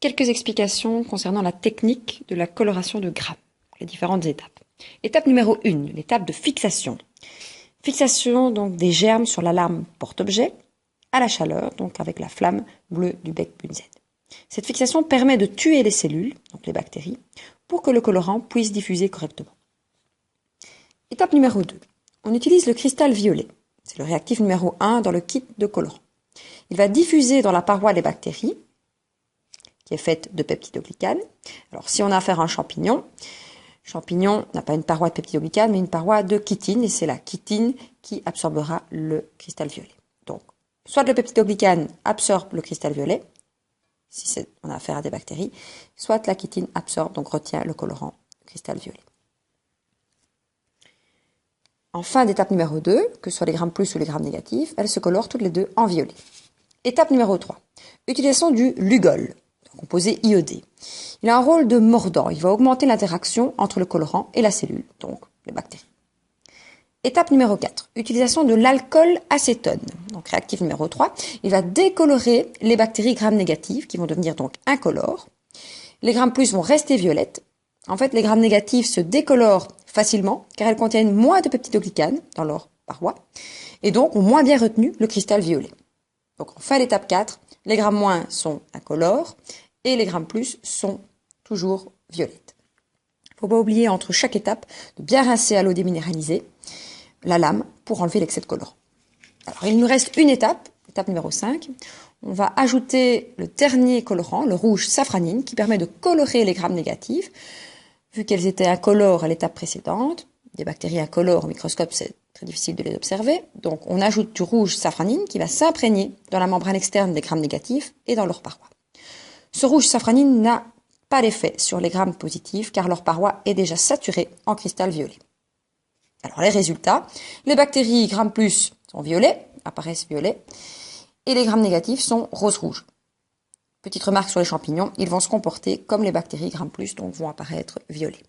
Quelques explications concernant la technique de la coloration de Gram, les différentes étapes. Étape numéro 1, l'étape de fixation. Fixation donc des germes sur la lame porte-objet à la chaleur, donc avec la flamme bleue du bec Bunsen. Cette fixation permet de tuer les cellules, donc les bactéries, pour que le colorant puisse diffuser correctement. Étape numéro 2, on utilise le cristal violet. C'est le réactif numéro 1 dans le kit de colorant. Il va diffuser dans la paroi des bactéries, qui est faite de peptidoglycanes. Alors, si on a affaire à un champignon, le champignon n'a pas une paroi de peptidoglycanes, mais une paroi de chitine, et c'est la chitine qui absorbera le cristal violet. Donc, soit le peptidoglycane absorbe le cristal violet, si on a affaire à des bactéries, soit la chitine absorbe, donc retient le colorant cristal violet. En fin d'étape numéro 2, que ce soit les grammes plus ou les grammes négatifs, elles se colorent toutes les deux en violet. Étape numéro 3, utilisation du Lugol, composé iodé. Il a un rôle de mordant, il va augmenter l'interaction entre le colorant et la cellule, donc les bactéries. Étape numéro 4, utilisation de l'alcool acétone, donc réactif numéro 3, il va décolorer les bactéries grammes négatives qui vont devenir donc incolores. Les grammes plus vont rester violettes. En fait, les grammes négatifs se décolorent facilement car elles contiennent moins de peptidoglycanes dans leur paroi et donc ont moins bien retenu le cristal violet. Donc en fin d'étape 4, les grammes moins sont incolores et les grammes plus sont toujours violettes. Il ne faut pas oublier entre chaque étape de bien rincer à l'eau déminéralisée la lame pour enlever l'excès de colorant. Alors il nous reste une étape, étape numéro 5. On va ajouter le dernier colorant, le rouge safranine, qui permet de colorer les grammes négatifs. Vu qu'elles étaient incolores à l'étape précédente, des bactéries incolores au microscope, c'est très difficile de les observer. Donc on ajoute du rouge safranine qui va s'imprégner dans la membrane externe des grammes négatifs et dans leur paroi. Ce rouge safranine n'a pas d'effet sur les grammes positifs car leur paroi est déjà saturée en cristal violet. Alors les résultats, les bactéries grammes plus sont violets, apparaissent violets, et les grammes négatifs sont rose-rouge. Petite remarque sur les champignons, ils vont se comporter comme les bactéries grammes plus, donc vont apparaître violets.